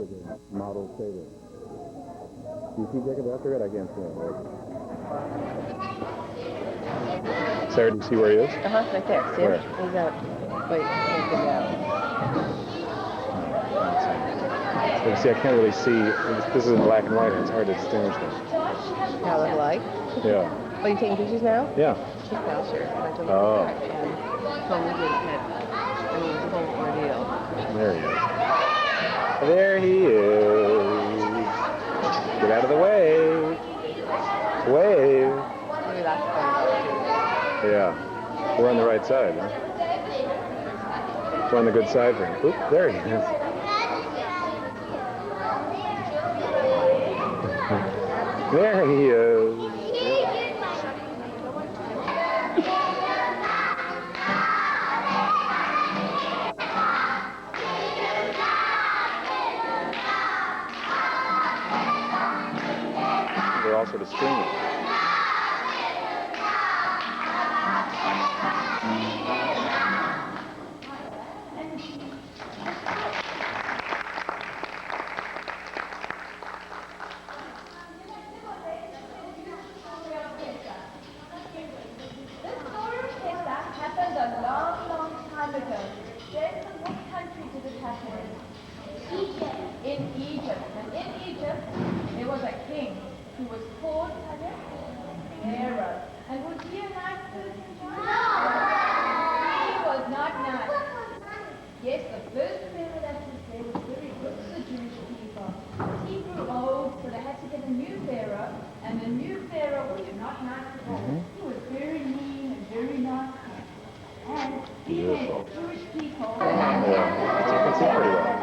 to the model sailor. Do you see Jacob after it? I can't see it. Sarah, do you see where he is? Uh-huh, right there. See him? Where? He's out. Wait, I can't get out. So you see, I can't really see. This is in black and white, and it's hard to distinguish them. How look alike? Yeah. Oh, you taking pictures now? Yeah. Well, sure. And I told him Oh. that, and told him we didn't have. I mean, it's a whole ordeal. There he is. There he is. Get out of the way. Wave. Maybe that's fun. Yeah. We're on the right side, huh? We're on the good side for him. Oop, there he is. There he is. They're also the screamers. In Egypt. And in Egypt, there was a king who was called Pharaoh. And was he a nice person, John? No! He was not nice. Yes, the first Pharaoh that was there was very good to the Jewish people. He grew old, so they had to get a new Pharaoh. And the new Pharaoh was not nice at all. He was very mean and very nasty. And he made Jewish people. Yeah, you can see pretty well.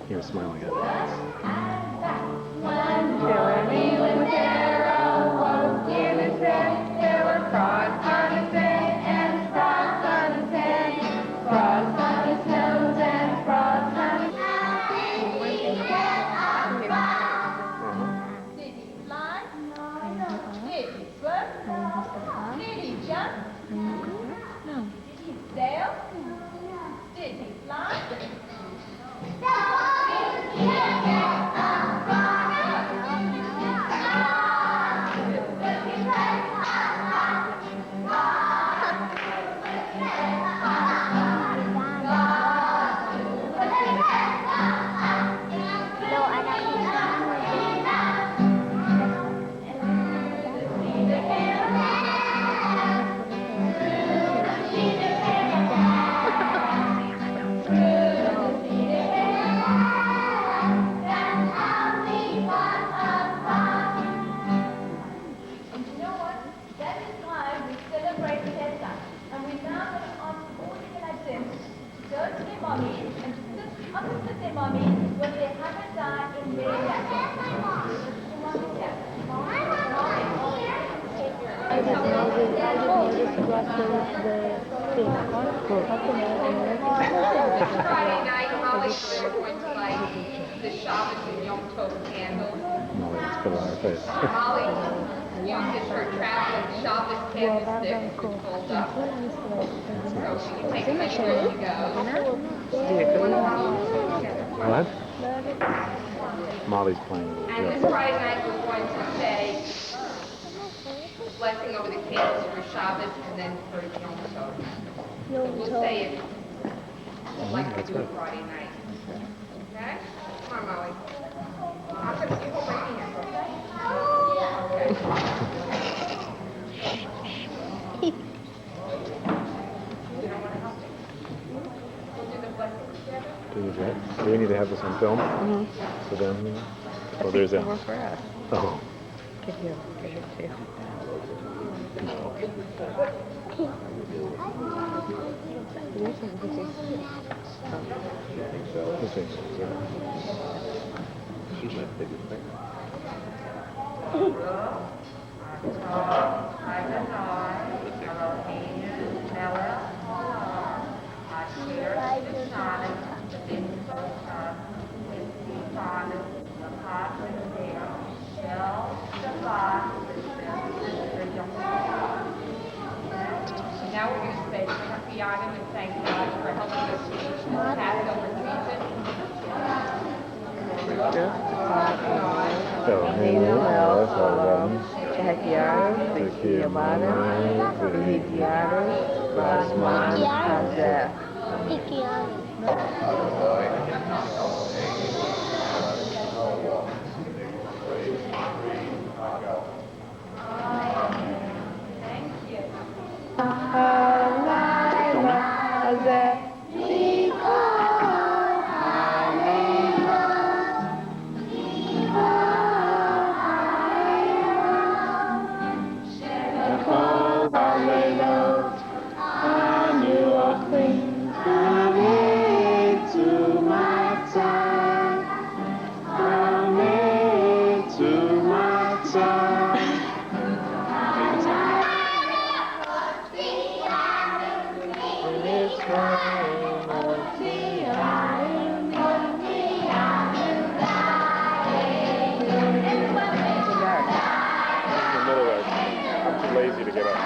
He was smiling at us. Did he jump? No. Did he sail? mommy and sit opposite their mommy when they haven't done in their I just noticed across the thing. Friday night, Molly, we're going to light the Shabbos and Yom Tov candles. Molly, let's put it on her face. Molly uses her traveling Shabbos candlestick to fold up. So she can take it anywhere she goes. What? Molly's playing. And this Friday night, we're going to say blessing over the candles for Shabbos and then for Yom Tov. So we'll say it like we do it Friday night. Okay? Come on, Molly. I'm going to hold my hand, okay? You don't want to help me? We'll do the blessing together. Do we need to have this on film? So then, oh, there's that. More for us. Oh. Get here too. This way. She's my biggest thing. Now we're going to say Yadim and thank God for helping us reach this Passover season. Lazy to get up.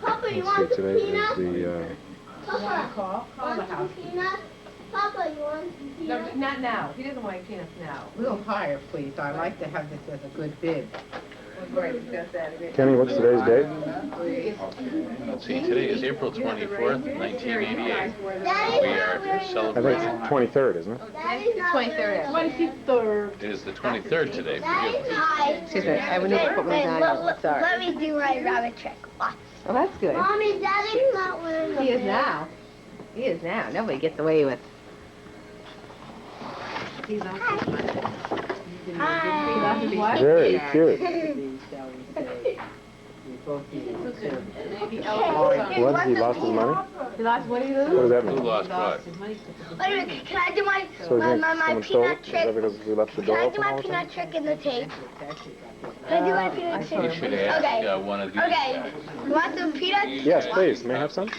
Papa, you Let's want see, some today is peanuts? the, Papa, want some peanuts? Papa, you want some No, peanuts? not now. He doesn't like peanuts now. A little higher, please. I like to have this as a good bid. We're going to discuss that a bit. Kenny, what's today's date? Let's see, today is April 24th, 1988. Daddy's We not are wearing I think celebrating, it's 23rd, isn't it? Daddy's not 23rd. wearing it is the 23rd today, Daddy's forgive me. high. Excuse me, I would need to put my dial. Sorry. Let me do my rabbit trick. Watch. Oh, that's good. Mommy, Daddy's not wearing He is pants. now. He is now. Nobody gets away with. He's Hi. Very cute. What? He lost his money? He lost, what did he lose? What does that Who mean? lost what? Wait a minute, can I do my So my, you my, think my someone stole peanut it? Is trick? that because we left the Can door I do open my all the time? peanut trick in the tape? Can I do my peanut You trick? should ask Okay. one of these Okay. guys. You want some peanuts? Yes, please. May I have some?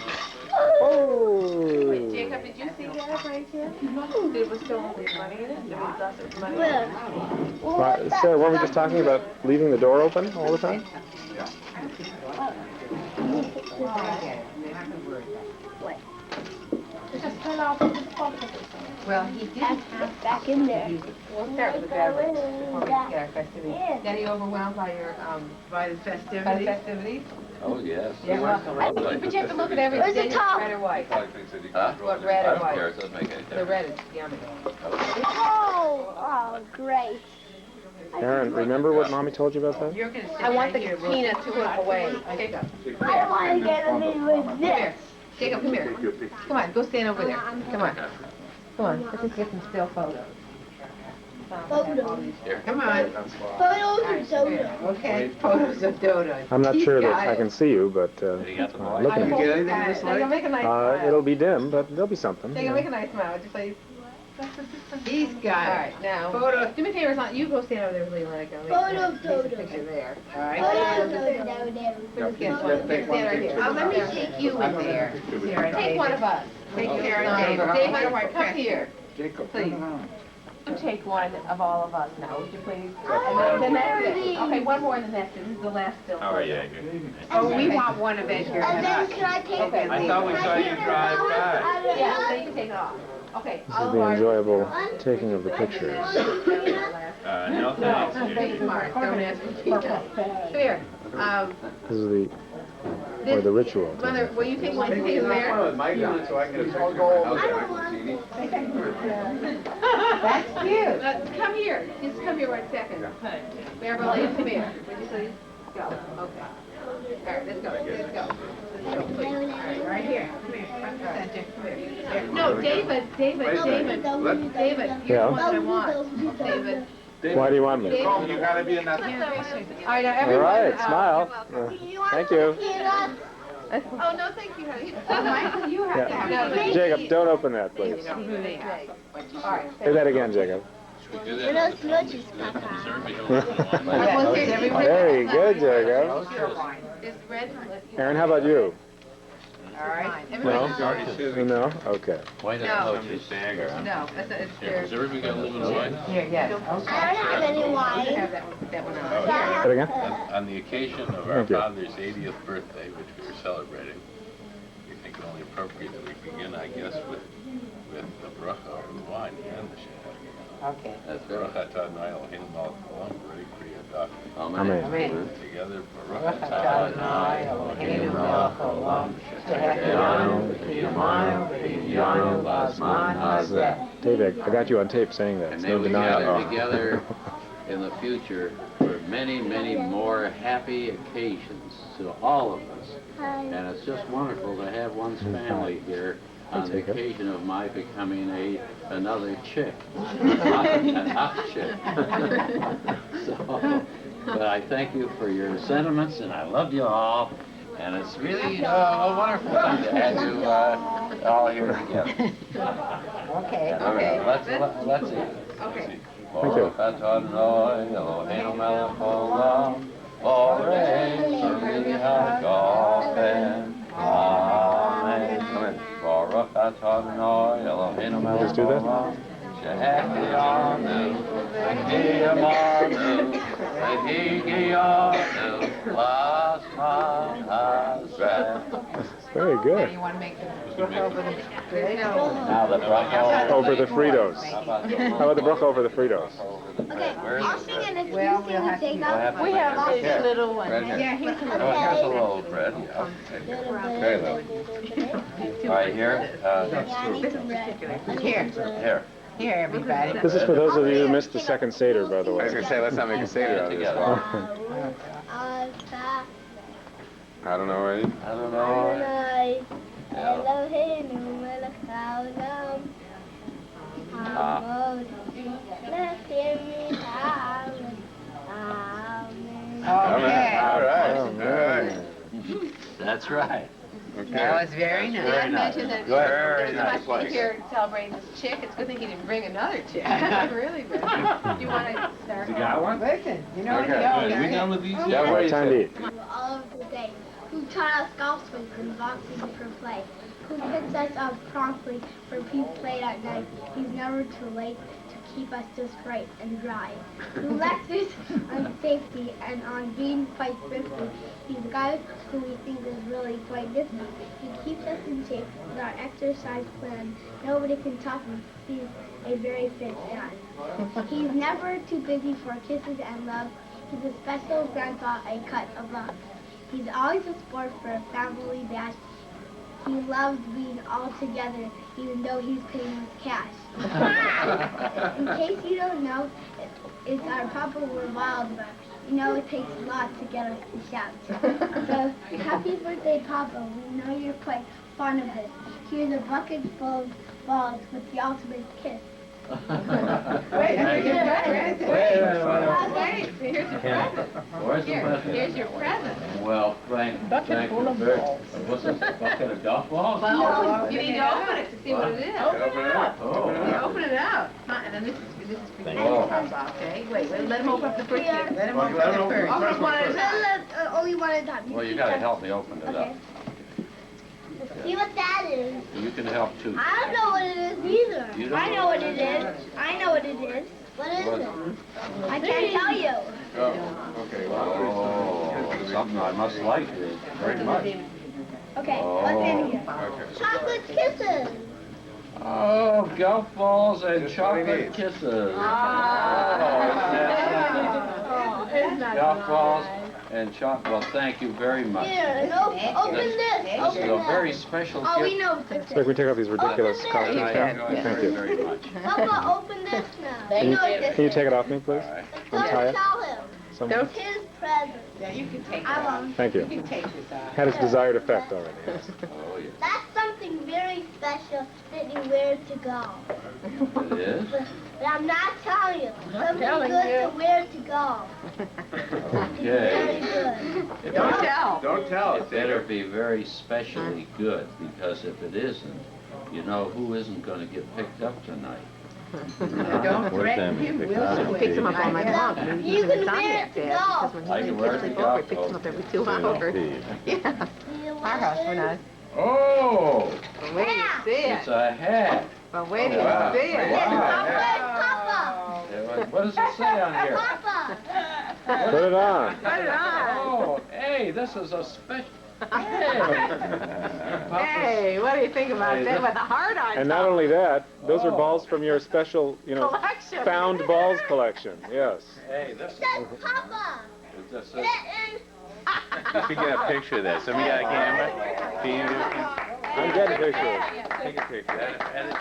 Oh! Jacob, did you see that right here? It was still only money in it? No, we thought there was money in it. Where? Right, Sarah, weren't we just talking about leaving the door open all the time? What? Just turn off the focus. Well, he didn't have Back in there. We'll start with the beverage before we get our festivities. Daddy overwhelmed by your, by the by the festivities. festivities? Oh, yes. Yeah, Lovely. but you have to look at Where's everything, the top? red or white. Huh? What, red I or don't white? care, it doesn't make any The difference. red is yummy. Oh, great. Aaron, remember what Mommy told you about that? You're gonna sit I want the right here. peanut to put away. Jacob, I want to get a bit with come this. here. Jacob, come here. Come on, go stand over there. Come on. Come on, let's just get some still photos. Here. Come on. Photos of soda. Okay, photos of Dodo. I'm not He's sure that got I it. can see you, but You got the I'm boy? looking at you. get anything this They're gonna make a nice smile. It'll be dim, but there'll be something. They're gonna make a nice smile, just like. He's All got it. right, now, Photo. do me a favor, son, you go stand over there with Leland and go. Photo Take Dodo. a picture there. All right. Just get one. Stand right here. Let me take you in there. Sarah, Take one of us. Take care of David. David. David, come here, please. You take one of all of us now, would you please? And then that's it. Okay, one more and then that's it. This is the last still. Oh, yeah. Oh, we want one of Edgar And and then us. can I take Okay. it? I thought we saw you drive by. Yeah, so you can take it off. Okay. This is the enjoyable taking of the pictures. No, thanks. Very smart, don't ask for feedback. Come here. This is or the ritual. Mother, will you take one to take there? Mike on it so I can get a picture That's cute. Come here, just come here 1 second. Beverly, come here, would you please? Go, okay. All right, let's go, let's go. Let's go, please. All right, right here, come here, front center, come here. There. No, David, David, you're the one I want. David. Why do you want me? David. You gotta be in that. All right, now All everyone. right, smile. Thank you. Oh, no, thank you, honey. Michael, you have to have Yeah. Jacob, don't open that, please. All right. Say that again, Jacob. Should we do Buenos that? noches, Papa. Very good, Jacob. Is red, Aaron, how about you? All right. No? Already No? Okay. Why not? It's dagger, huh? No, it's Here, has everybody got a little bit of wine? Here, yes. I don't have any wine. have that one on. Say it again? On the occasion of our Thank you. father's 80th birthday, which we were celebrating, we think it only appropriate that we begin, I guess, with the bracha or the wine and the shehecheyanu. Okay. That's Baruch atah Adonai Eloheinu melech haolam v'rei pri yadav. Amen. Amen. Together, Baruch Baruch atah atah Adonai Adonai Eloheinu Eloheinu melech melech haolam, haolam shehecheyanu v'kiyamanu v'kiyamanu b'zman hazeh. David, I got you on tape saying that. And So may no we denying gather it. together in the future for many, many more happy occasions to all of us. And it's just wonderful to have one's family here on the take it. occasion of my becoming another chick, an up chick. So, but I thank you for your sentiments, and I love you all. And it's really a wonderful thing to have you all here together. Okay. Okay, let's eat. Okay. Thank you. Baruch atah Adonai Eloheinu melech haolam, borei sheli hagafen. Amen. Baruch atah Adonai Eloheinu melech Just do that? haolam, shehecheyanu v'kiyamanu v'higiyanu b'zman hazeh. Very good. You want to make the bracha over the, Now the bracha Over the Fritos. How about the How about the bracha over the Fritos? Okay, I'll sing it if Well, you we'll have sing to- it, Jacob. We have this little one. Right here. Yeah, here's a little. Oh, here's a little bread. Yeah. Very little. All right, here. Here, Here. here, everybody. This is for those of you who missed the second Seder, by the way. say, let's not make a Seder out of this. I don't know, right? I don't know. Eloheinu melech haolam, hamod lechem ha'aretz. Amen. Okay. All right, Oh, all man. right. That's right. That was very Did I nice. mention that Go ahead. there's so Very much nice. here celebrating this chick? It's a good thing he didn't bring another chick. Really good. Do you want to start? Listen, you know what Okay, you good. We done with these All yet? right, time to eat. All of the day, who taught us golf swings and boxing for play, who picks us up promptly for peace late at night. He's never too late to keep us just right and dry. He lectures on safety and on being quite thrifty. He's a guy who we think is really quite nifty. He keeps us in shape with our exercise plan. Nobody can top him. He's a very fit guy. He's never too busy for kisses and love. He's a special grandpa, a cut of love. He's always a sport for a family bash. He loves being all together, even though he's paying with cash. In case you don't know, it's our Papa, we're wild, but you know it takes a lot to get us to shout. So, happy birthday, Papa. We know you're quite fond of this. Here's a bucket full of balls with the ultimate kiss. Wait, here's your present. Here's your present. Where's the present? Here's your present. Well, thank you very What's this, a bucket of golf balls? Well, you need to open it to see what it is. Open it up. Oh. You open it up. And then this is for you, Papa, okay? Wait, let him open up the first one. Let him open it first. Open one at a time. Only one at a time. Well, you gotta help me open it up. Okay. Let's see what that is. You can help too. I don't know what it is either. You don't I know what it is. I know what it is. What is it? I can't tell you. Oh, okay. Oh, something I must like very much. Okay, what's in here? Okay. Chocolate kisses. Oh, golf balls and Just what he chocolate needs. kisses. Oh, isn't that Golf nice? balls and chocolate. Well, thank you very much. Here, and open this. This is Open a this. very special Oh, we gift. know what this So can we is. take off these ridiculous Open costumes this. now? Thank Thank you you. very much. Papa, open this now. Can You you, know what this can you is. take it off me, please? All right. Untie Don't it. tell him. Someone? It's his present. Yeah, you can take it I off. won't. Thank You you. can take this off. Had its desired effect already. Yes. Oh, yes. That's something very special that you wear to go. It is? But I'm not telling you. Something telling good you. to wear to go. Very Okay. good. Don't tell. Don't tell It us, better David. be very specially good, because if it isn't, you know who isn't gonna get picked up tonight? Don't threaten him, will you? Picks him up all night long. Maybe You he's can an wear insomniac it to dad, go. because when I he can didn't wear get it to to sleep over, he go. picks him up every 2 hours. Yeah. Our house, we're not. Oh, Wait till you see it's it. a hat. Well, wait till Wow. you see it. Wow. Papa, What does it say on here? Papa. Put it on. Put it on. Oh, hey, this is a special. Hey, what do you think about Hey, that this- with a heart on And not top? only that, those are Oh. balls from your special, Collection. found balls collection. Yes. Hey, this is. Says Papa. This Sit is. in. You should get a picture of that. Somebody got a camera? Can you I'm getting pictures. take a picture? And it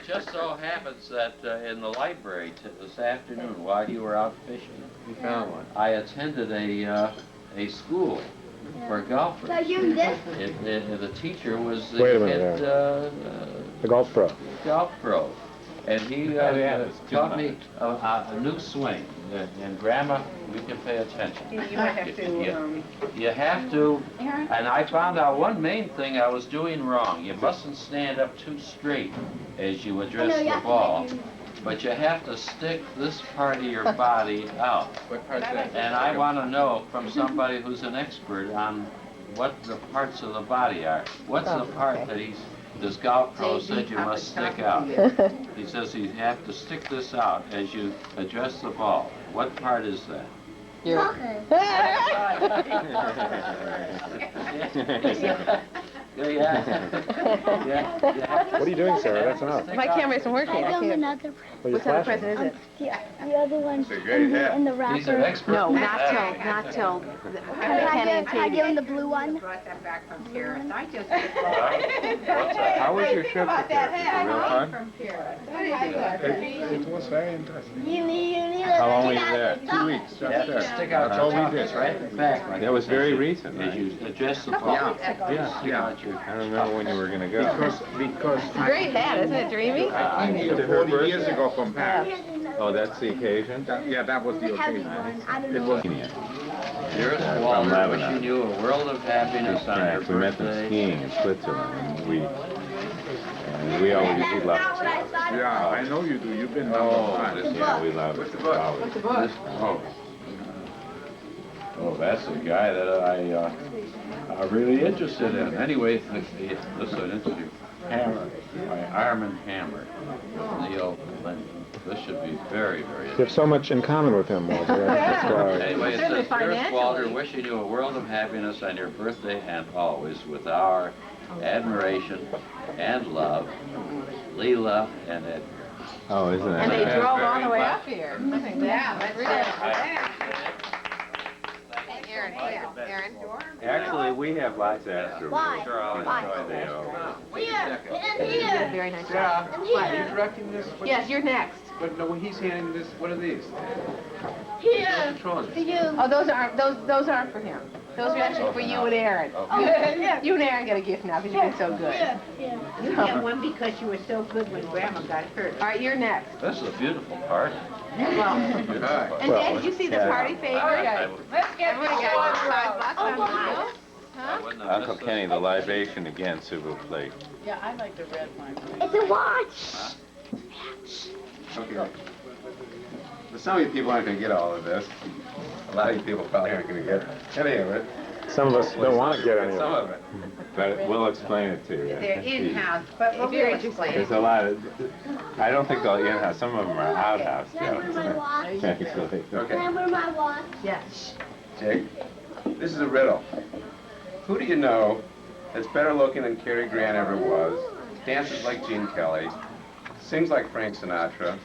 just so happens that in the library this afternoon, while you were out fishing, You found one. I attended a school for golfers. So use this. The teacher was the Wait a minute, head The golf pro. golf pro, and he taught me a new swing. And Grandma, you can pay attention. You might have to, You have to, and I found out one main thing I was doing wrong. You mustn't stand up too straight as you address the ball, but you have to stick this part of your body out. What part's that? And I want to know from somebody who's an expert on what the parts of the body are. What's the part that this golf pro said you must stick out? He says you have to stick this out as you address the ball. What part is that? Talking. Yeah. What are you doing, Sarah? That's enough. My camera isn't working. I I got can't. another. Well, What you're kind of flashing. present is it? The other one It's a great hat. in the He's an wrapper. expert. No, in not that. till Can Kenny I and give Katie. him the blue one? brought that back from Paris. I just. What's that? How was your trip to Paris? Real fun? From Paris. It was very interesting. You need How long a were you there? 2 weeks, You just have to there. stick out That's all your we did. toes, right? In fact, like That was this, very as you- recent, As right? you adjust the ball. Yeah. Stick out your I don't remember when you were gonna go. Because Great hat, isn't it dreamy? I came here To her 40 years birthday? ago from Paris. Here's another Oh, that's the occasion? Yeah, that was the the heavy occasion. one. I don't It know. was Dearest From Walter, Lebanon. wishing you a world of happiness on your France. We met them birthday. skiing in Switzerland, and we always That's we not love. what I thought. Yeah, I know you do. You've been Oh, number 5. yeah, we love it. What's the book? Always. Oh. Oh, that's the guy that I'm really interested in. Anyway, this is an interview. Hammer, by Armand Hammer, Leo Linden. This should be very, very You have so much in common with him, Walter. That's why. Anyway, it Certainly says, "Dearest Walter, financially." wishing you a world of happiness on your birthday and always with our admiration and love, Leela and Ed." Oh, isn't And they it? drove all the way up here. Yeah, let's Really? Aaron, yeah, Aaron. Actually, we have lots after. Why? Sure, I'll Why? enjoy the Here, and You did a here, very nice job. Yeah, and are you here, directing this? Yes, you're next. But no, he's handing this, what are these? here, Trojans. for you. Oh, those aren't for him. Those are actually for you and Aaron. Oh, yeah. You and Aaron get a gift now because you've been so good. Yeah, yeah. You get one because you were so good when Grandma got hurt. All right, you're next. This is a beautiful party. Well, Beautiful party. and then you see the yeah. party favor. Let's get Everybody got $5 Oh, on the wow. bill. I wouldn't have Uncle missed Kenny, this. the libation again, s'il vous plaît. Yeah, I like the red one. It's a watch. Okay. But some of you people aren't going to get all of this. A lot of you people probably aren't going to get any of it. Some of us don't want to get any Some of of it. But we'll explain it to you. They're in-house, but we'll explain. There's a lot of, I don't think they're in-house, some of them are outhouse Can I wear my jokes. watch? Actually. Can Okay. I wear my watch? Yes. Jake, this is a riddle. Who do you know that's better looking than Cary Grant ever was, dances like Gene Kelly, sings like Frank Sinatra,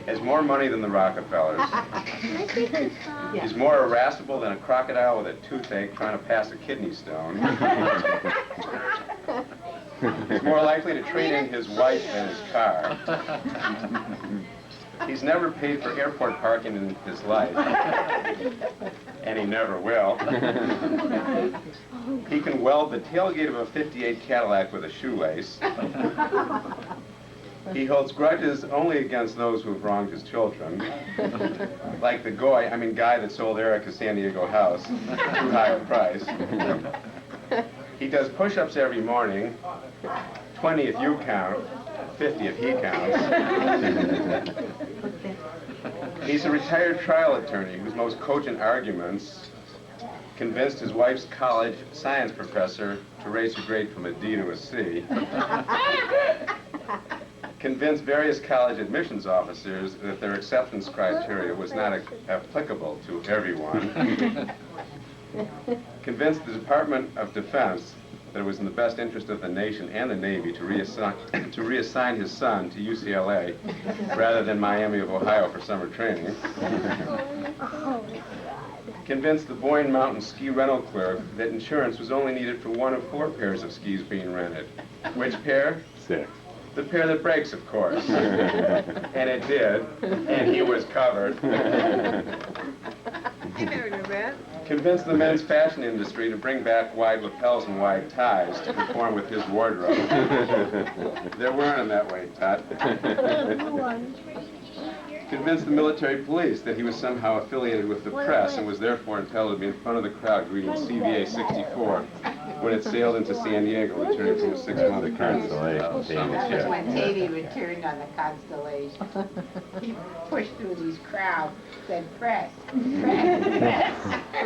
has more money than the Rockefellers, Can I take this off? is more irascible than a crocodile with a toothache trying to pass a kidney stone, is more likely to trade in his wife than his car, he's never paid for airport parking in his life, and he never will. He can weld the tailgate of a '58 Cadillac with a shoelace. He holds grudges only against those who have wronged his children, like the guy that sold Eric a San Diego house, too high a price. He does push-ups every morning, 20 if you count, 50 if he counts. He's a retired trial attorney whose most cogent arguments convinced his wife's college science professor to raise her grade from a D to a C, convinced various college admissions officers that their acceptance criteria was not applicable to everyone, convinced the Department of Defense that it was in the best interest of the nation and the Navy to reassign his son to UCLA rather than Miami of Ohio for summer training, convinced the Boyne Mountain ski rental clerk that insurance was only needed for one of 4 pairs of skis being rented. Which pair? 6. The pair that breaks, of course. And it did, and he was covered. Convinced the men's fashion industry to bring back wide lapels and wide ties to conform with his wardrobe. There weren't in that way, Todd. Convinced the military police that he was somehow affiliated with the press and was therefore entitled to be in front of the crowd greeting CVA 64 when it sailed into San Diego, returning from a 6-month Constellation. That was when Davy returned on the Constellation. He pushed through these crowds, said, press, press, press.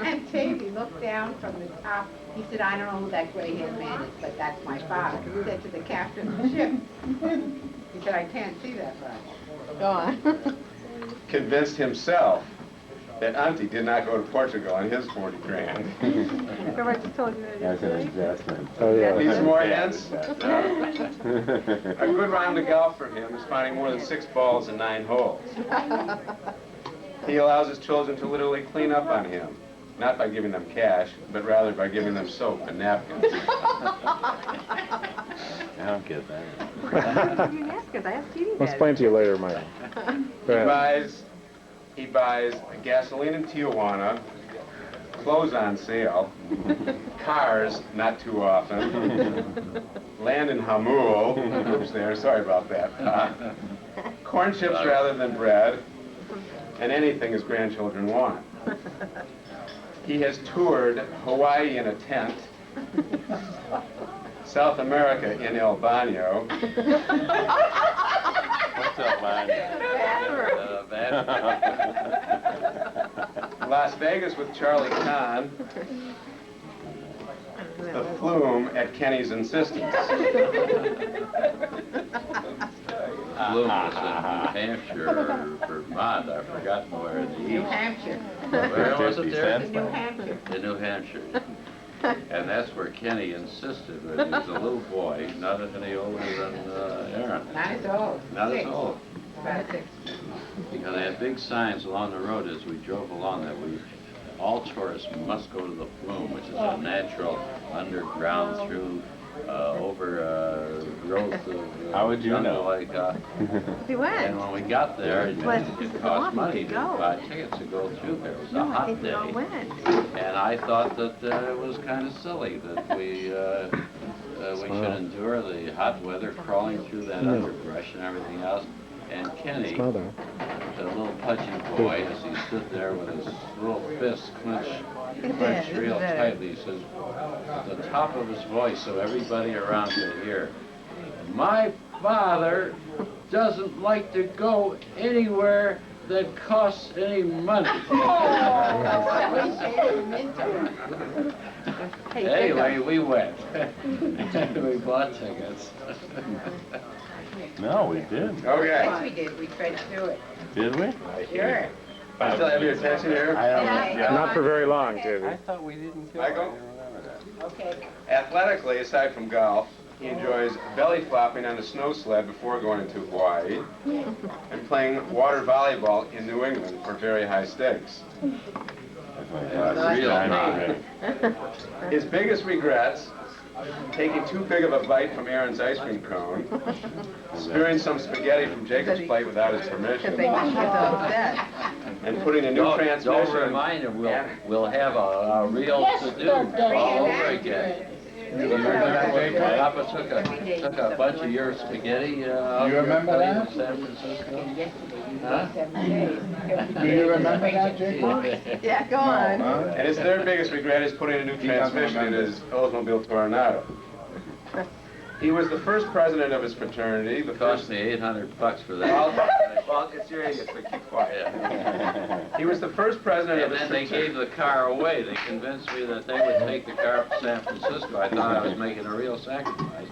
And Davy looked down from the top. He said, I don't know who that gray-haired man is, but that's my father. He said to the captain of the ship. He said, I can't see that much. Go on. Convinced himself that Auntie did not go to Portugal on his 40 grand. Remember I just told you that. As an investment. Oh, yeah. Need some more hints? A good round of golf for him is finding more than 6 balls in 9 holes. He allows his children to literally clean up on him, not by giving them cash, but rather by giving them soap and napkins. I don't get that. Your napkins. I have TV I'll explain to you later, Mike. Go ahead. He buys gasoline in Tijuana, clothes on sale, cars not too often, land in Hamul, oops there, sorry about that, corn chips rather than bread, and anything his grandchildren want. He has toured Hawaii in a tent, South America in El Baño. What's up, man? Las Vegas with Charlie Kahn. The Flume at Kenny's insistence. Flume was in New Hampshire or Vermont. I've forgotten where in the New east. Hampshire. Where was it there? New Hampshire. In New Hampshire. And that's where Kenny insisted when he was a little boy, not any older than Aaron. Not as old. Not as Six. old. About 6. Because they had big signs along the road as we drove along that all tourists must go to the Flume, which is a natural underground through growth of How would you jungle, know? like, You went? and when we got there, it cost money to go. buy tickets to go through there. It was a No, I hot think we all day. went. And I thought that it was kind of silly that we should endure the hot weather crawling through that underbrush and everything else. And Kenny, Smell that. the little pudgy boy, as he stood there with his little fists clenched real tightly, he says, at the top of his voice so everybody around could hear, "My father doesn't like to go anywhere that costs any money." Anyway, we went. We bought tickets. No, we didn't. Okay. Yes, we did. We tried to do it. Did we? Sure. I still have your attention here? Not for very long, Davey. I thought we didn't go. I go? Okay. Athletically, aside from golf, he enjoys belly flopping on a snow sled before going to Hawaii and playing water volleyball in New England for very high stakes. Real high. His biggest regrets: taking too big of a bite from Aaron's ice cream cone, spearing some spaghetti from Jacob's plate without his permission, and putting a new transmission. Don't remind him, we'll have a real to-do all over again. You remember that, Jacob? Papa took a bunch of your spaghetti out You remember that? in San Francisco? Huh? Do you remember that, Jacob? Yeah, go on. And his third biggest regret is putting a new transmission in his Oldsmobile Tornado. He was the first president of his fraternity. The It cost first. me $800 for that. Well, it's your age, so keep quiet. He was the first president of And his then they fraternity. gave the car away. They convinced me that they would take the car to San Francisco. I thought I was making a real sacrifice.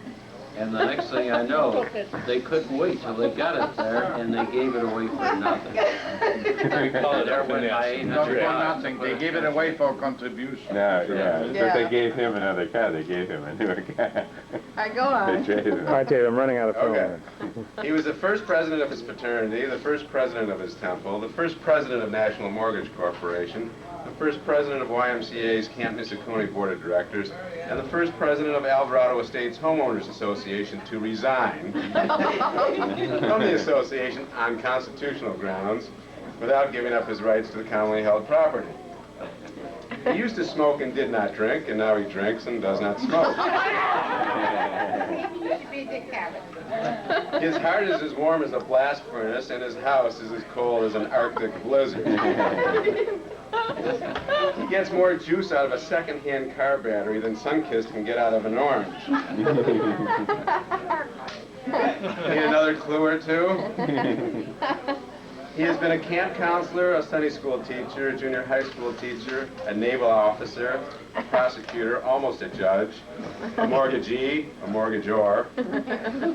And the next thing I know, they couldn't wait till they got it there, and they gave it away for nothing. There went my $800. They gave it away for contribution. No, yeah. Yeah. But they gave him another car. They gave him a newer car. All right, go on. They traded him. All right, Dave, I'm running out of film. Okay. He was the first president of his fraternity, the first president of his temple, the first president of National Mortgage Corporation, the first president of YMCA's Camp Nisakuni Board of Directors, and the first president of Alvarado Estates Homeowners Association to resign from the association on constitutional grounds without giving up his rights to the commonly held property. He used to smoke and did not drink, and now he drinks and does not smoke. His heart is as warm as a blast furnace, and his house is as cold as an Arctic blizzard. He gets more juice out of a second-hand car battery than Sunkist can get out of an orange. Need another clue or two? He has been a camp counselor, a Sunday school teacher, a junior high school teacher, a naval officer, a prosecutor, almost a judge, a mortgagee, a mortgagor.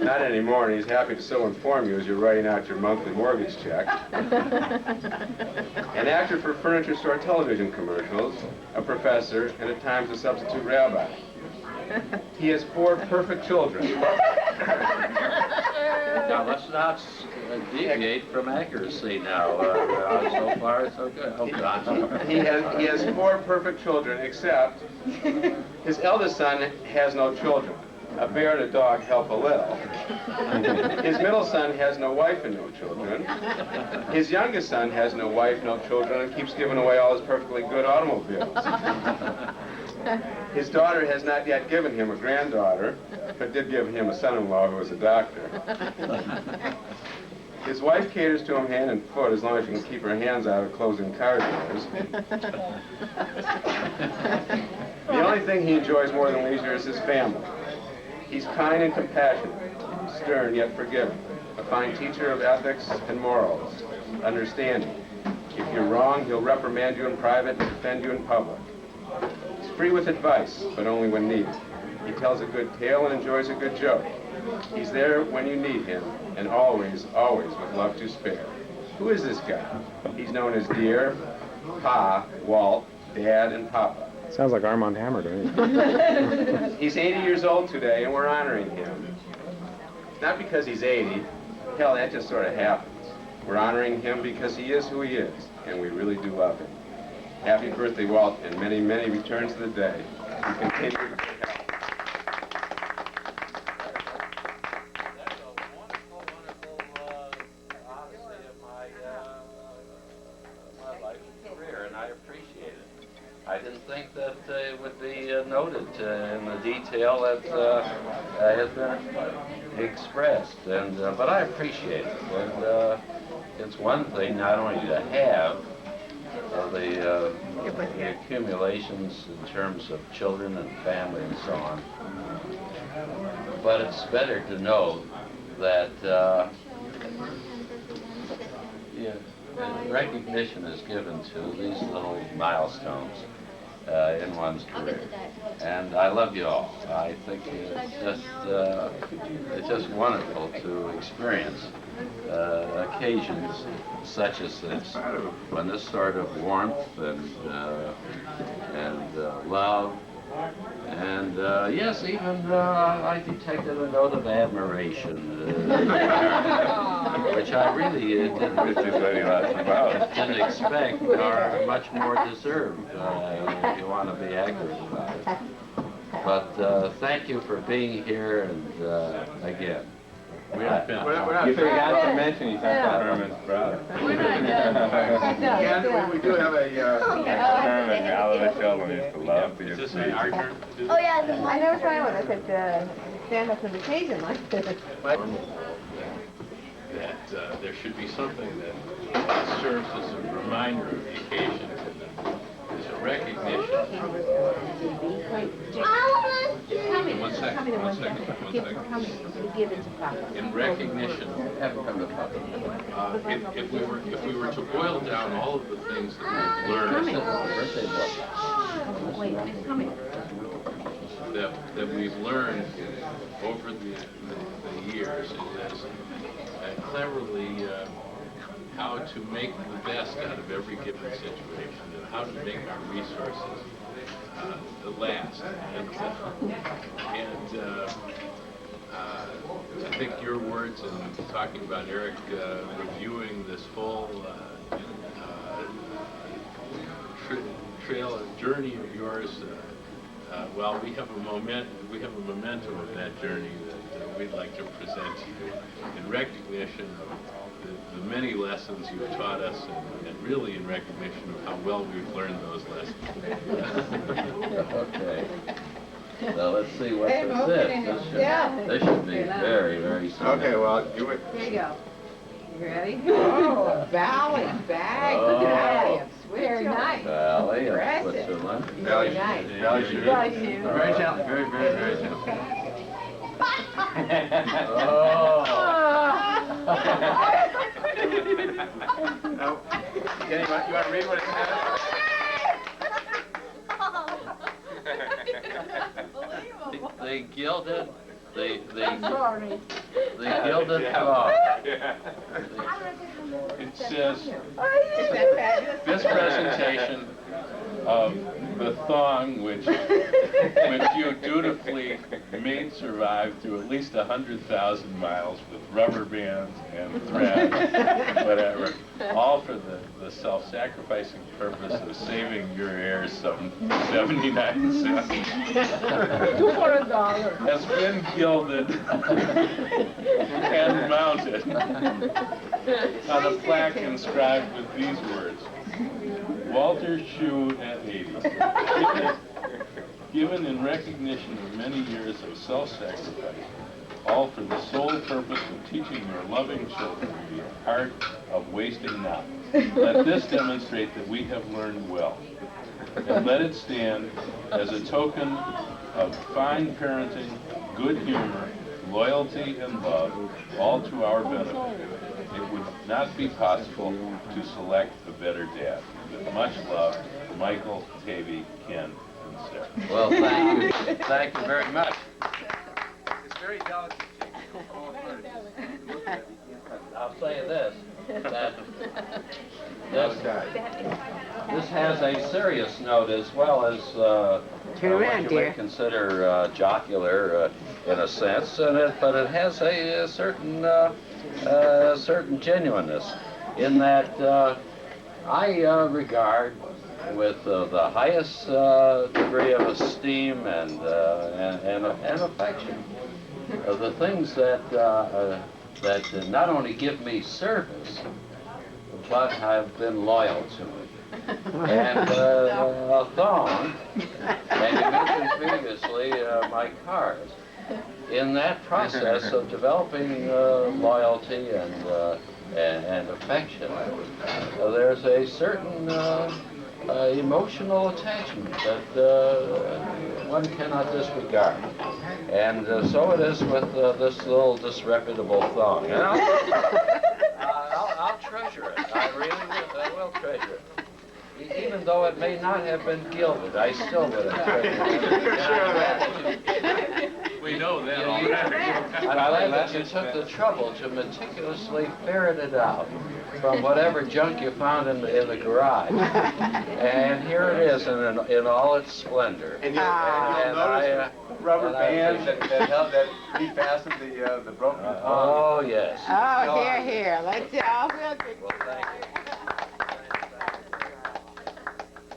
Not anymore, and he's happy to so inform you as you're writing out your monthly mortgage check. An actor for furniture store television commercials, a professor, and at times a substitute rabbi. He has 4 perfect children. Now, let's not deviate from accuracy now. So far, so good. Oh, God. He has 4 perfect children, except his eldest son has no children. A bear and a dog help a little. His middle son has no wife and no children. His youngest son has no wife, no children, and keeps giving away all his perfectly good automobiles. His daughter has not yet given him a granddaughter, but did give him a son-in-law who was a doctor. His wife caters to him hand and foot as long as she can keep her hands out of closing car doors. The only thing he enjoys more than leisure is his family. He's kind and compassionate, stern yet forgiving, a fine teacher of ethics and morals, understanding. If you're wrong, he'll reprimand you in private and defend you in public. He's free with advice, but only when needed. He tells a good tale and enjoys a good joke. He's there when you need him, and always, always with love to spare. Who is this guy? He's known as Dear, Pa, Walt, Dad, and Papa. Sounds like Armand Hammer to me. He's 80 years old today, and we're honoring him. Not because he's 80. Hell, that just sort of happens. We're honoring him because he is who he is, and we really do love him. Happy birthday, Walt, and many, many returns of the day. You continue to be healthy. That's a wonderful, wonderful odyssey of my life and career, and I appreciate it. I didn't think that it would be noted in the detail that has been expressed, and but I appreciate it. And it's one thing not only to have the accumulations in terms of children and family and so on, but it's better to know that recognition is given to these little milestones in one's career. And I love you all. I think it's just wonderful to experience occasions such as this, when this sort of warmth and love, and yes, even I detected a note of admiration, which I really didn't expect, or much more deserved, if you want to be accurate about it. But thank you for being here, and again. We're not You forgot to mention he's not Herman's brother. And we do have a... Herman, Alan Sheldon used to love to Is get this our turn? Oh yeah, I never tried one. I could stand up an occasion like this. That there should be something that serves as a reminder of the occasion, as a recognition. One second. In recognition, if we were to boil down all of the things that we've learned, that we've learned over the years, is cleverly how to make the best out of every given situation, and how to make our resources last. I think your words in talking about Eric reviewing this whole trail and journey of yours, well, we have a momentum of that journey that we'd like to present to you in recognition of the many lessons you've taught us, and really in recognition of how well we've learned those lessons. Okay. So let's see what this is. This should be very, very simple. Okay, well, do it. There you go. You ready? Oh, Valley bag. Look at that. Very nice. Valley of Impressive. Switzerland. Very nice. Valley shoe. Very gentle, very gentle. Now, Kenny, you want to read what it says? They gilded, they gilded claw. It says, this presentation of the thong, which you dutifully made survive through at least 100,000 miles with rubber bands and thread, whatever, all for the self-sacrificing purpose of saving your heirs some 79 cents, For $1. has been gilded and mounted on a plaque inscribed with these words: Walter Shoe at 80. Given in recognition of many years of self-sacrifice, all for the sole purpose of teaching your loving children the art of wasting not. Let this demonstrate that we have learned well, and let it stand as a token of fine parenting, good humor, loyalty and love, all to our benefit, it would not be possible to select a better dad. With much love, Michael, Tavy, Ken, and Sarah. Well, thank you. Thank you very much. It's very delicate. I'll say this, that this has a serious note as well as what you may consider jocular in a sense, but it has a certain certain genuineness in that I regard with the highest degree of esteem and affection the things that that not only give me service, but have been loyal to me. And a thong, and you mentioned previously my cars. In that process of developing loyalty and affection, there's a certain emotional attachment that one cannot disregard. And so it is with this little disreputable thong. And I'll treasure it. I really will treasure it. Even though it may not have been gilded, I still would have treasured it. We know that already. I'm glad that you took the trouble to meticulously ferret it out from whatever junk you found in the garage. And here it is in all its splendor. And you'll notice the rubber band that refastened the broken tongue. Oh, yes. Oh, here. Let's see. Oh, we'll drink. Well, thank you.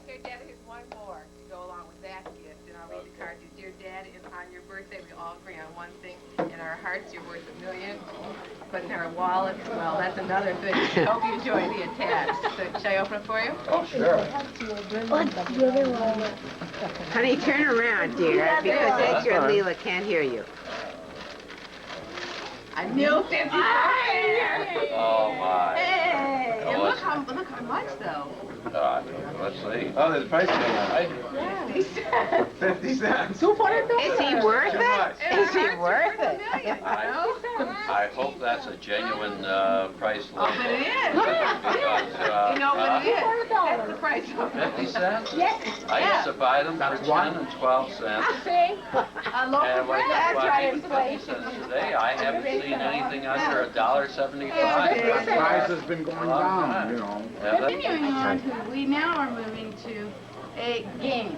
Okay, Dad, here's one more to go along with that gift, and I'll read the card to Dear Dad, and on your birthday, we all agree on one thing. In our hearts, you're worth $1 million. But in our wallets, well, that's another thing. I hope you enjoy the attached. So, should I open it for you? Oh, sure. Honey, turn around, dear, because Edgar and Leela can't hear you. A new 50. Oh, my. Hey, and Oh, look how much, though. Let's see. Oh, there's a price tag on it. 50 cents. Is he worth it? Is he worth it? I hope that's a genuine price list. Oh, but it is. Because, You know what it is? That's the price of it. 50 cents? Yes. I used to buy them for 10 and 12 cents. A local And when brand. even 50 cents today, I haven't seen anything under $1.75. The price has been going down, you know. Yeah, that- Continuing on, we now are moving to a game.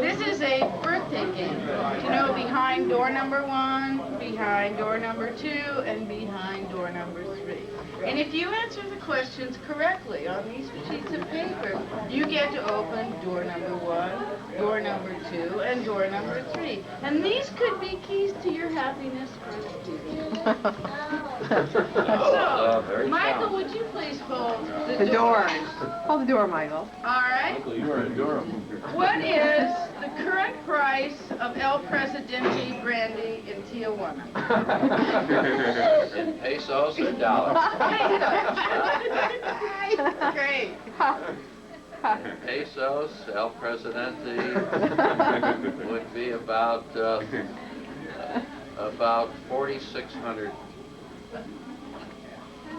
This is a birthday game. You know, behind door number 1, behind door number 2, and behind door number 3. And if you answer the questions correctly on these sheets of paper, you get to open door number 1, door number 2, and door number 3. And these could be keys to your happiness for the future. So, very Michael, sound. would you please hold The door. Hold the door, Michael. All right. Michael, you are adorable. What is the current price of El Presidente brandy in Tijuana? In pesos or dollars? Great. In pesos, El Presidente would be about 4,600.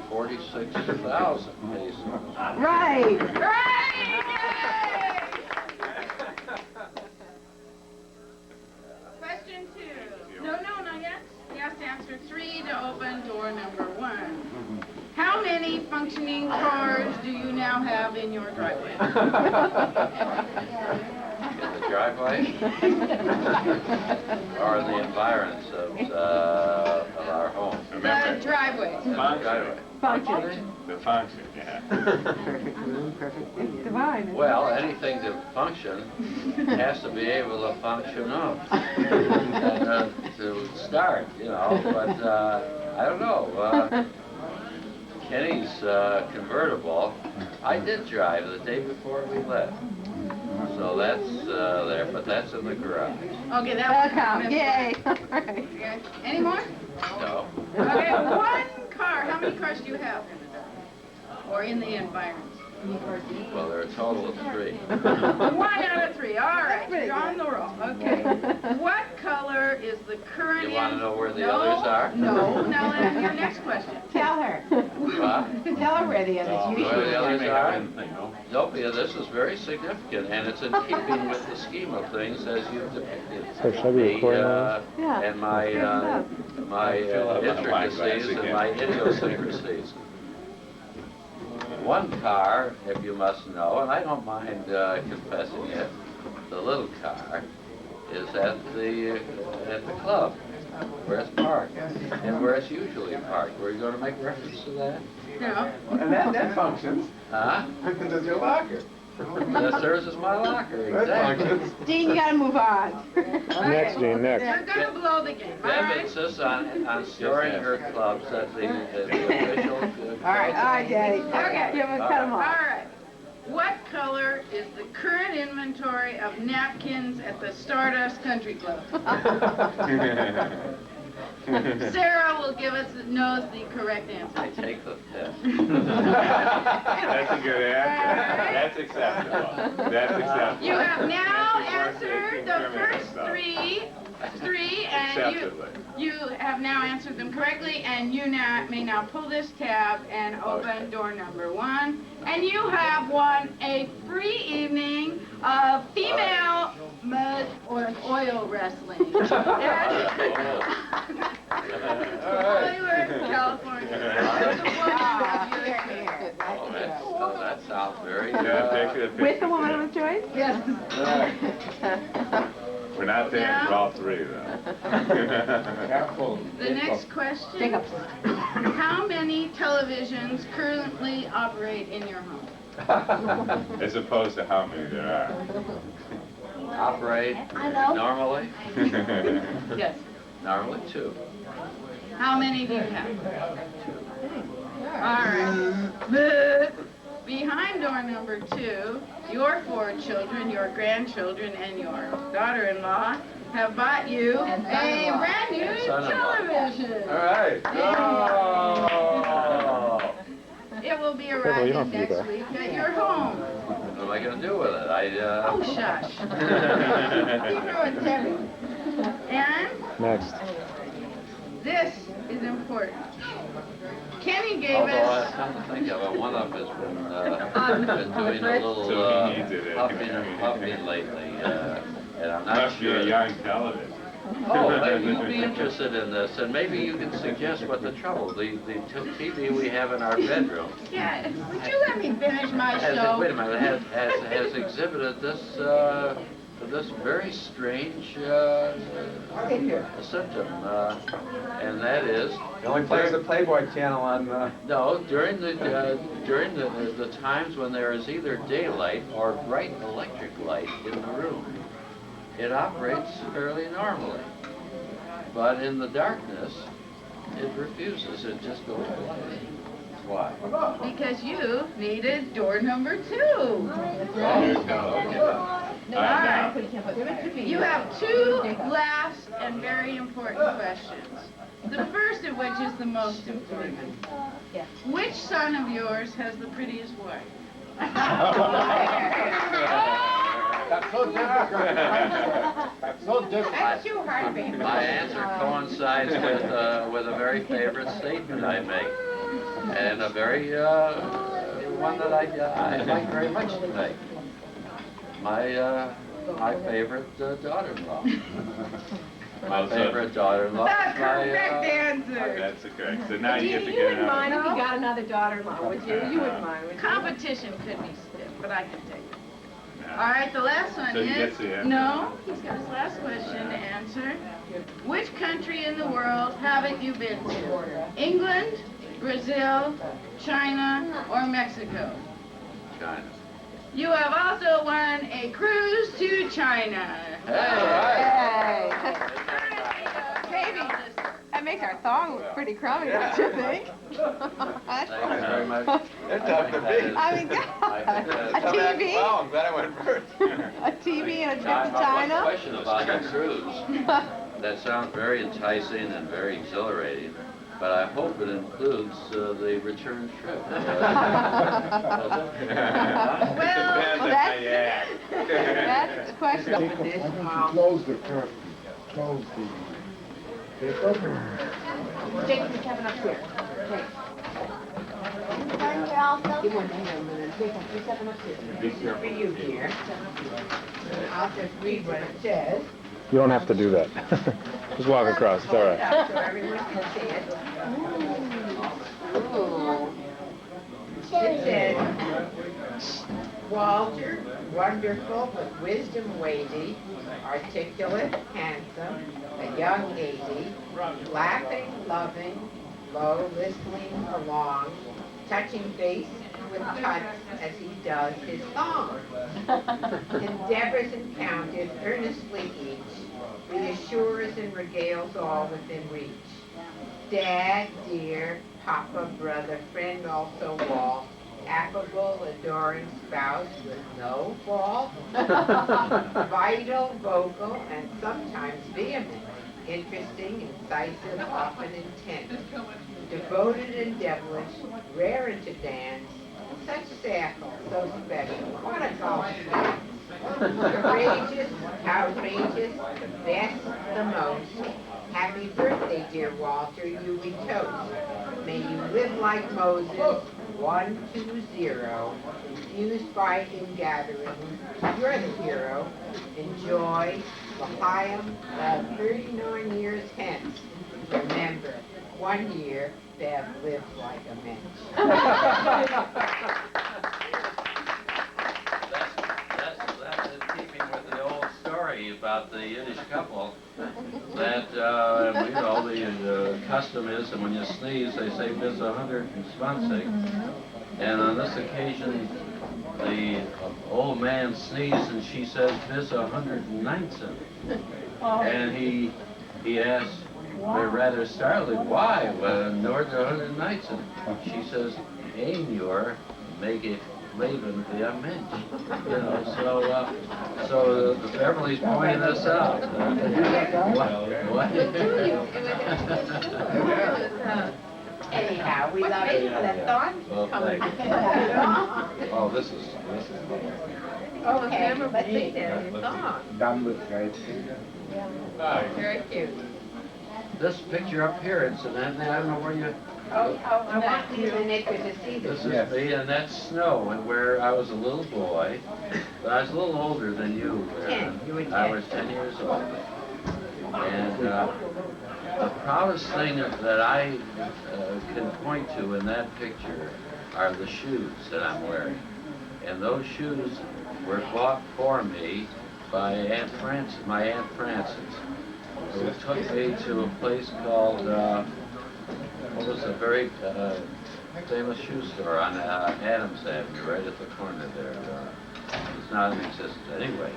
46,000 pesos. Right. Question 2. No, not yet. You have to answer 3 to open door number 1. How many functioning cars do you now have in your driveway? In the driveway? Or in the environs of our home? The driveway. Driveway. Functioning. The function, yeah. It's divine. Well, anything to function has to be able to function up and, to start, you know. But I don't know. Kenny's convertible, I did drive the day before we left. So that's there, but that's in the garage. Okay, that will count. Yay. Okay. Any more? No. Okay, one car. How many cars do you have in the driveway? Or in the environs? Well, there are a total of 3. 1 out of 3. All right, you're on the roll. Okay. What color is the current? You want to know where the others are? No. Now that's your next question. Tell her. What? Tell her where the others Where usually the are. others are? Nope, yeah, this is very significant, and it's in keeping with the scheme of things as you've depicted. So should I be recording now? Yeah. And my intricacies and my idiosyncrasies. One car, if you must know, and I don't mind confessing it, the little car is at the club where it's parked and where it's usually parked. Were you going to make reference to that? No. And that functions. Huh? Functions as your locker. That serves as my locker, That exactly. functions. Dean, you gotta move on. Next, Gene, next. You're going to blow the game, all Deb right? insists on storing her clubs at the official. All right, Daddy. Okay. Give him, cut him All off. right. What color is the current inventory of napkins at the Stardust Country Club? Sarah will knows the correct I answer. take the test. That's a good answer. That's acceptable. That's acceptable. You have now If you weren't answered the incriminating first yourself. three, and Acceptably. you have now answered them correctly, and you may now pull this tab and open door number 1, and you have won a free evening of female mud or oil wrestling. Hollywood, California. Oh, that sounds very With the woman of choice? Yes. We're not paying for all 3, though. Careful. The next question. How many televisions currently operate in your home? As opposed to how many there are. Operate I know. normally? Yes. Normally 2. How many do you have? All right. But behind door number 2, your 4 children, your grandchildren, and your daughter-in-law have bought you a brand new television. All right. Oh! It will be you arriving don't do next that. week at your home. What am I going to do with it? Oh, shush. You ruined everything. And Next. this is important. Kenny gave Although I us... come to think of it, one of us has been doing a little So he needs it. puffing lately, and I'm not Must be sure. a young television. Oh, maybe you'd be interested in this, and maybe you can suggest what the trouble. The TV we have in our bedroom Yeah, would you let me finish my show? wait a minute, has exhibited this this very strange symptom, and that is It only plays the Playboy channel on... no during the times when there is either daylight or bright electric light in the room. It operates fairly normally, but in the darkness, it refuses. It just goes blank. Why? Because you needed door number 2. Okay. All right. You have 2 last and very important questions. The first of which is the most important. Which son of yours has the prettiest wife? That's so difficult. That's so difficult. That's too hard to be. My answer coincides with a very favorite statement I make, and a very one that I like very much to make. My favorite daughter-in-law. My favorite daughter-in-law. That's correct answer. That's correct. So now you get to You get wouldn't it mind if out. you got another daughter-in-law, would you? You wouldn't mind, would you? Competition could be stiff, but I can take it. All right, the last one So he is... gets the answer. No, he's got his last question to answer. Which country in the world haven't you been to? England, Brazil, China, or Mexico? China. You have also won a cruise to China. Hey! Maybe. That makes our thong look pretty crummy, don't you think? Thank you very much. They're tough to beat. I mean, God, a TV, Well, I'm glad I went first. a TV and a trip to One China. question about the cruise. That sounds very enticing and very exhilarating. but I hope it includes the return trip. That's the question. Close the curtain. Close the... Jacob, you have it up here. Okay. Turn here also. You want to hang on a minute. Jacob, you have it up here. This is for you, dear. I'll just read what it says. You don't have to do that. Just walk across, it's all Hold it right. up so everyone can see it. Ooh. It says, Walter, wonderful, with wisdom weighty, articulate, handsome, a young 80, laughing, loving, low, listening along, touching face with touch as he does his song. Endeavors encountered earnestly each, reassures and regales all within reach. Dad, dear, Papa, brother, friend also all, affable, adoring spouse with no fault, vital, vocal, and sometimes vehement, interesting, incisive, often intense, devoted and devilish, raring to dance, such sapple, so special, what a golf fan. Courageous, outrageous, the best, the most. Happy birthday, dear Walter, you we toast. May you live like Moses, 120, infused by ingathering. You're the hero. Enjoy L'chaim, 39 years hence. Remember, 1 year, Bev lived like a mensch. That's in keeping with the old story about the Yiddish couple. That, you know, the custom is that when you sneeze, they say bis 120. And on this occasion, the old man sneezed and she says bis 119. And he asked, they're rather startled, why? Well, north 119. She says, Einor, make it Laban the Mensch. You know, so Beverly's pointing this out. What? Anyhow, we love you. That thought. Well, thank you. Oh, this is Okay, let's sing their song. Done with right. Very cute. this picture up here, incidentally. I don't know where you. I want you and Nick to see this. This is me, and that's Snow, and where I was a little boy, but I was a little older than you. 10, you were 10. I was 10 years old. And the proudest thing that I can point to in that picture are the shoes that I'm wearing. And those shoes were bought for me by Aunt Frances, my Aunt Frances, who took me to a place called, what was a very famous shoe store on Adams Avenue, right at the corner there. It's not in existence. Anyway,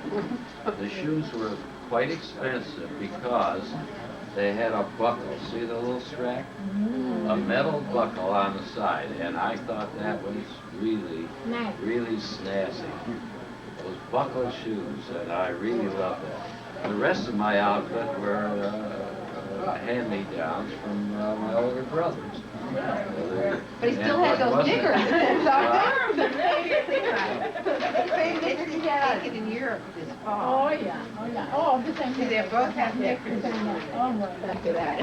the shoes were quite expensive because they had a buckle. See the little strap? A metal buckle on the side, and I thought that was really, really snazzy. Those buckle shoes, and I really loved that. The rest of my outfit were hand-me-downs from my older brothers. But he still had those knickers. Taken in Europe this fall. Oh, yeah. Oh, yeah. Oh, the same See, they both have knickers. Oh, well. Look at that.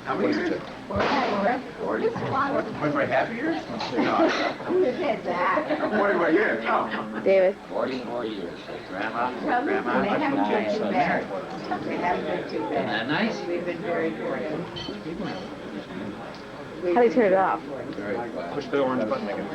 How many years? 40? 25 half years? No. Who said that? 45 years. Oh. David. 44 years. Grandma, They haven't been too bad. They haven't been too Isn't that bad. nice? We've been very fortunate. How do you turn it off? Push the orange button again.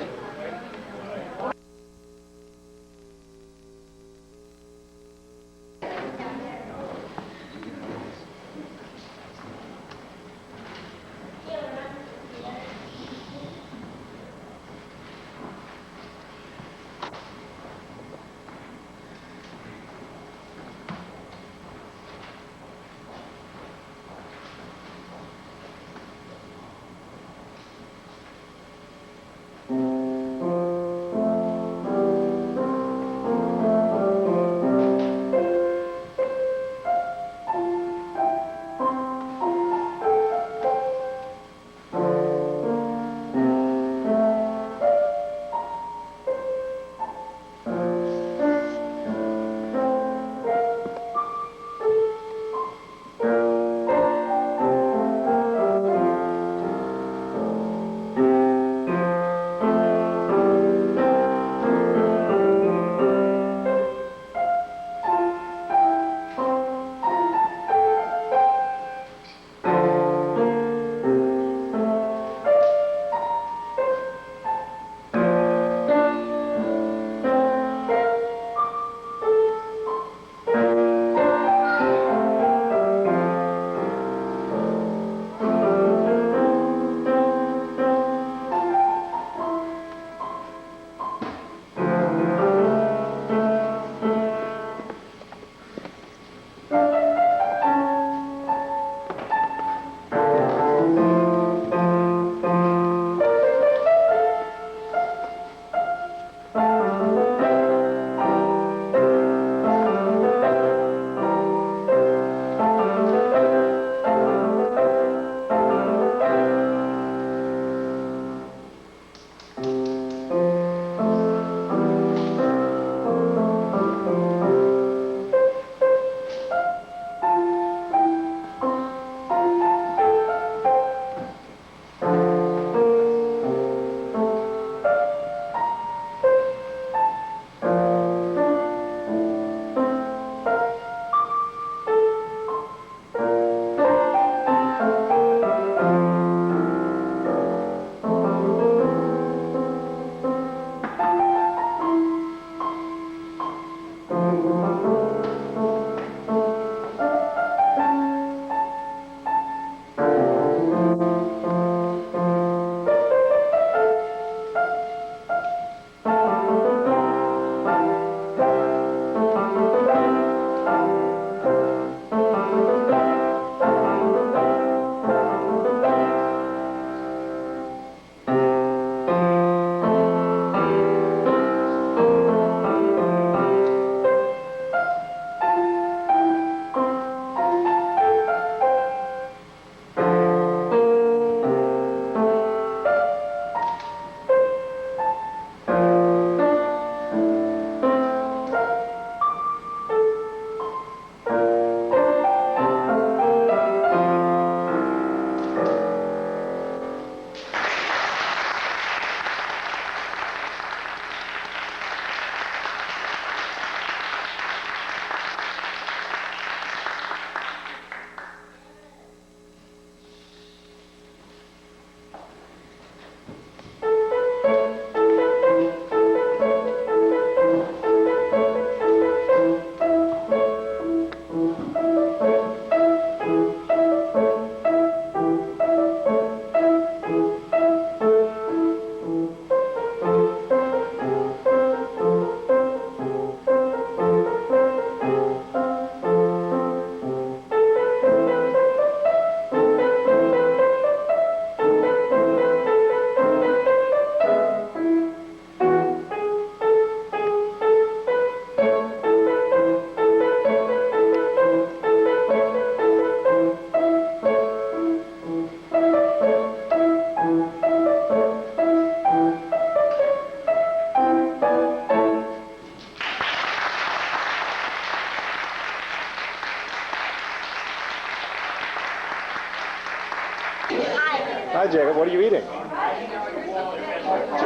Hi, Jacob. What are you eating?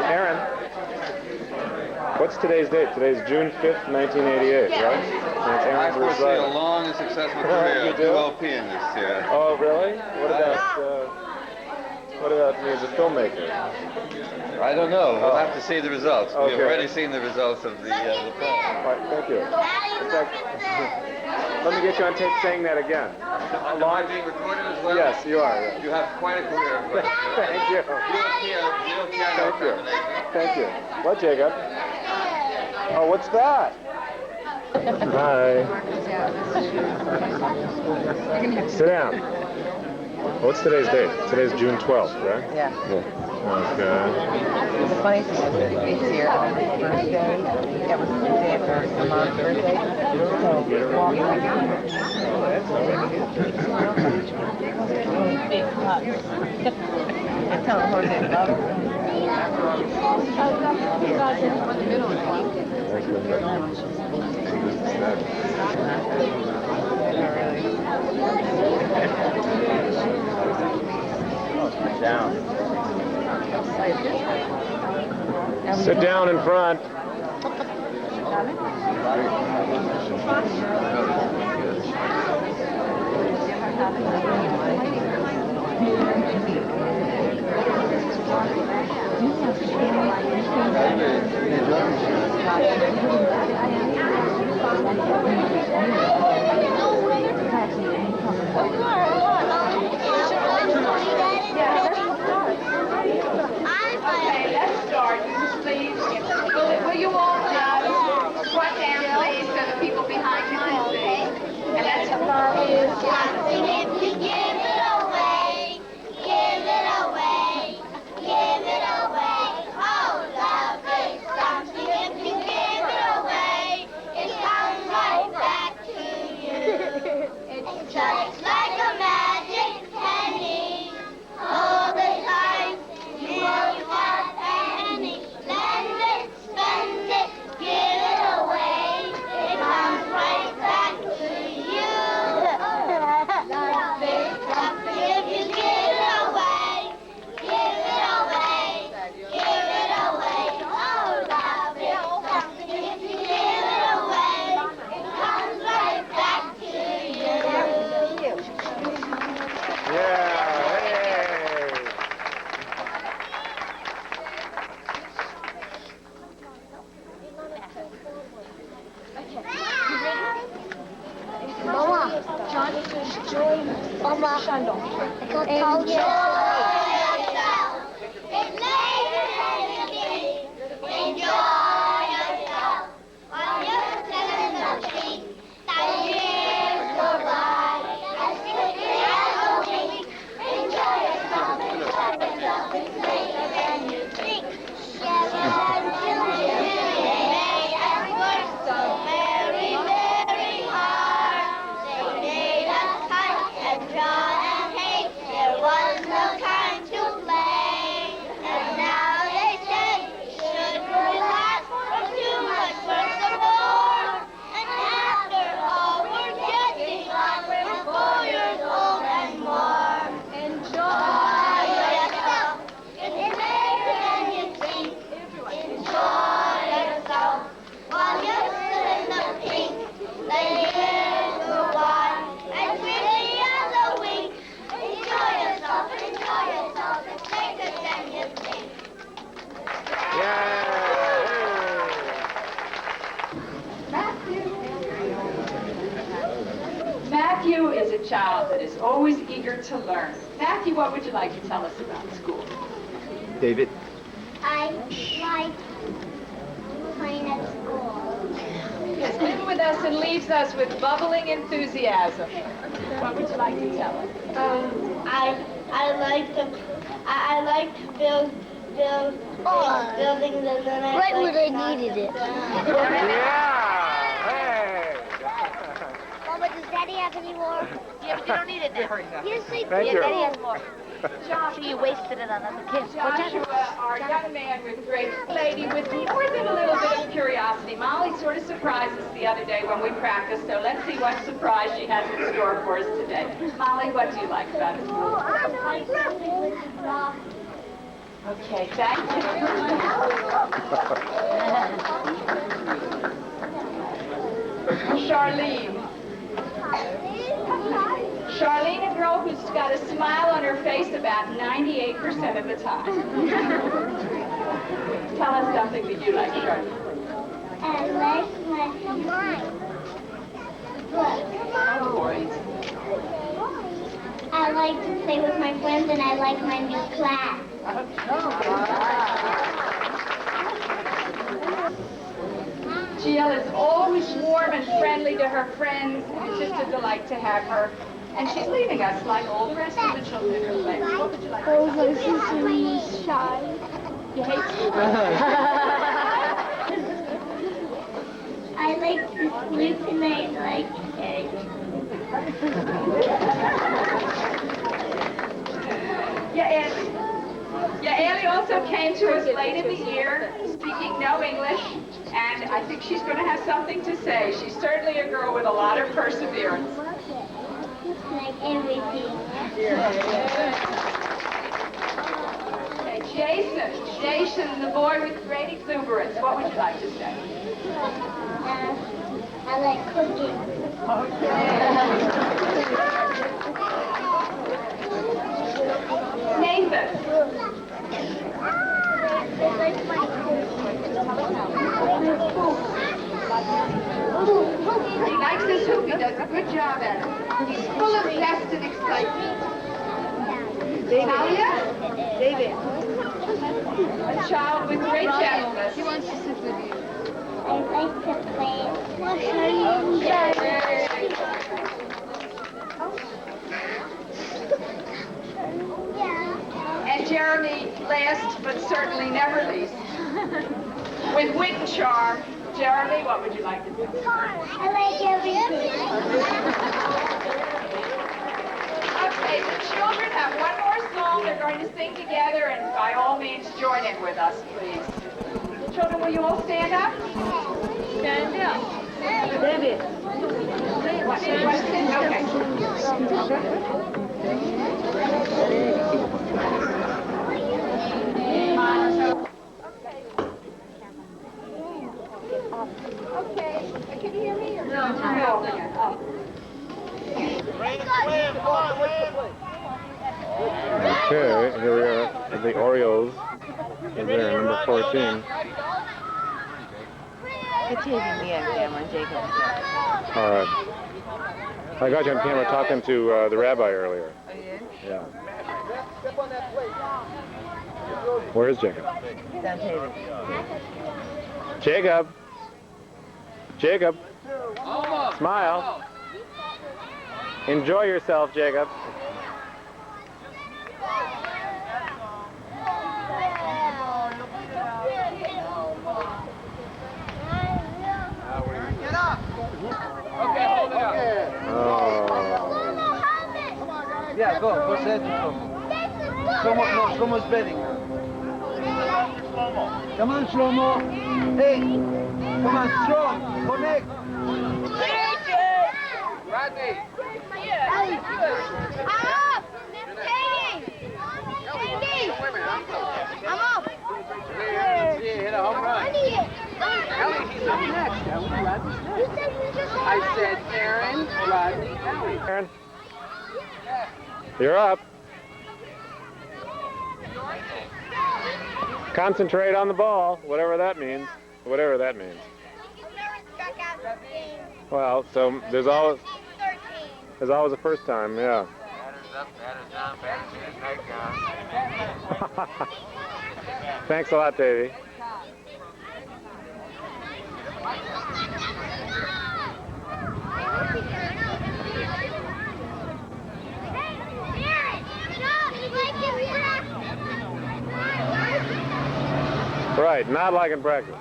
Aaron. What's today's date? Today's June 5th, 1988, right? And it's I Aaron's foresee a recital. long and successful career You of do? dual pianist here. Oh, really? What about me as a filmmaker? I don't know. We'll have to see the results. Okay. We've already seen the results of the film. Right, thank you. In fact, let me get you on tape saying that again. Am I being recorded as well? Yes, you are. Yes. You have quite a career. Thank you. Thank you. Thank you. What, Jacob? Oh, what's that? Hi. Sit down. What's today's date? Today's June 12th, right? Yeah. Okay. The funny thing is that this year, on my birthday, that was the day after my mom's birthday, so walking around. Big hugs. I tell Jose love her. Down. Sit down in front. Okay, let's start. Please. Will you all squat down, please, so the people behind you can see? And let's If you give it away, give it away, give it away. Oh, love is something. If you give it away, it comes right back to you. It's just like a magic penny. All the time you want any, lend it, spend it, give it away. It comes right back to you. Love is something. If you give it away, give it away, give it away. Oh, love is something. If you give it away, it comes right back to you. Yeah. Mama, John, Mama, enjoy yourself. It's later than you think. Enjoy yourself. While you're selling the thing, the years go by. As quickly as a wink. Enjoy yourself. Enjoy yourself. It's later than you think. Until you may have worked so very, very hard. They made us cut and draw and hate. There was no time to play. And now they say we should relax from too much work some more. And after all, we're getting on. We're 4 years old and more. Enjoy yourself. It's later than you think. Enjoy yourself. While you're still in the pink, the years go by. As quickly as a wink. Enjoy yourself. Enjoy yourself. It's later than you think. Matthew is a child that is always eager to learn. Matthew, what would you like to tell us about school? David. I like playing at school. He's been with us and leaves us with bubbling enthusiasm. What would you like to tell us? I like to build buildings and then I Right like where they needed it. Mama, does Daddy have any more? Yeah, but you don't need it now. Yes, I do. Thank Yeah, you. Daddy has more. Joshua, you wasted it on other kids. Joshua, our young man with great lady with more than a little bit of curiosity. Molly sort of surprised us the other day when we practiced, so let's see what surprise she has in store for us today. Molly, what do you like about it? I like Okay, thank you. Charlene. Charlene, a girl who's got a smile on her face about 98% of the time. Tell us something that you like, Charlene. I like my boys. I like to play with my friends, and I like my new class. Jill is always warm and friendly to her friends, and it's just a delight to have her. And she's leaving us like all the rest of the children in her class. What would you like to say? My sister is shy. You hate I like to sleep, and I like eggs. Ellie also came to us late in the year, speaking no English, and I think she's going to have something to say. She's certainly a girl with a lot of perseverance. Like everything. Okay, Jason, the boy with great exuberance. What would you like to say? I like cooking. Nathan. I like my He likes his hoop. He does a good job at it. He's full of zest and excitement. Talia? David. A child with great gentleness. He wants to sit with you. I like to play. And Jeremy, last but certainly never least, with wit and charm. Jeremy, what would you like to do? I like everything. Okay, the children have one more song they're going to sing together, and by all means join in with us, please. Children, will you all stand up? Stand up. David. What, you want to sing? Okay. Okay, can you hear me? Or no. Okay, here we are at the Orioles. There, number 14. It's taking me on camera and Jacob. All right. I got you on camera talking to the rabbi earlier. Oh, yeah? Yeah. Where is Jacob? He's on TV. Jacob. Jacob. Smile. Enjoy yourself, Jacob. Get up! Okay, hold it up. Oh. Yeah, go set it. Shlomo's betting. Come on, Shlomo. Hey, come on, strong. Connect. Rodney. I'm up. Hit a home run. Ellie, he's up next. I said Aaron, Rodney, Ellie. Aaron, you're up. Concentrate on the ball, whatever that means. Whatever that means. Well, so there's always a first time, yeah. Thanks a lot, Davey. Right, not like in practice.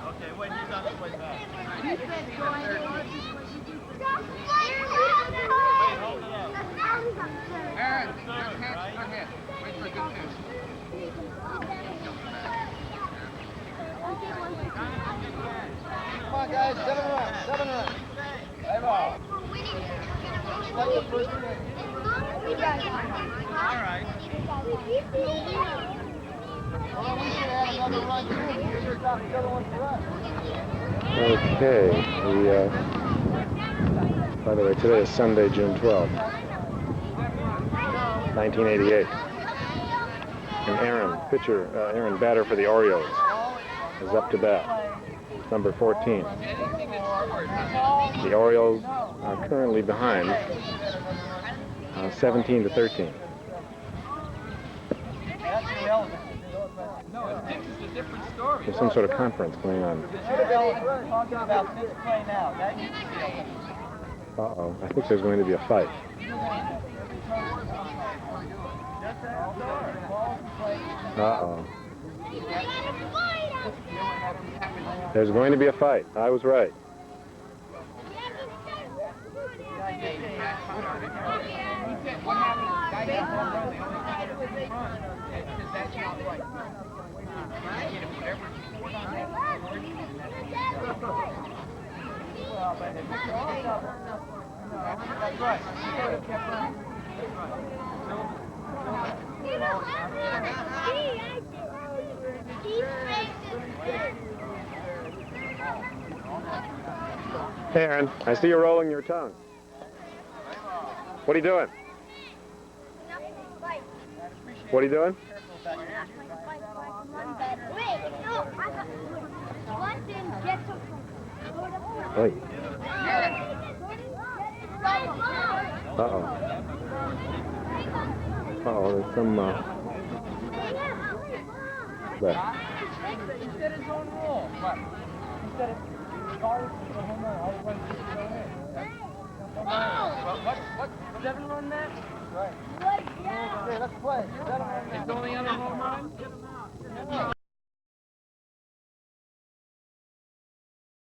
Okay, wait, he's on his way back. Wait, hold it up. Aaron, good hit. Wait for a good pitch. Come on, guys, 7 runs. Play ball. Okay. By the way, today is Sunday, June 12th, 1988. And Aaron, pitcher, Aaron, batter for the Orioles, is up to bat. Number 14. The Orioles are currently behind 17-13. No, this is a different story. There's some sort of conference going on. Talking about this play now. That used to be Uh-oh. I think there's going to be a fight. Uh-oh. There's going to be a fight. I was right. That's right. Hey, Aaron, I see you rolling your tongue. What are you doing? What are you doing? Wait. Uh-oh. Uh-oh, there's some, there. He set his own rule. What? He said it. What? 7-run match? Right. Okay, let's play. 7-run match. It's only on a home run?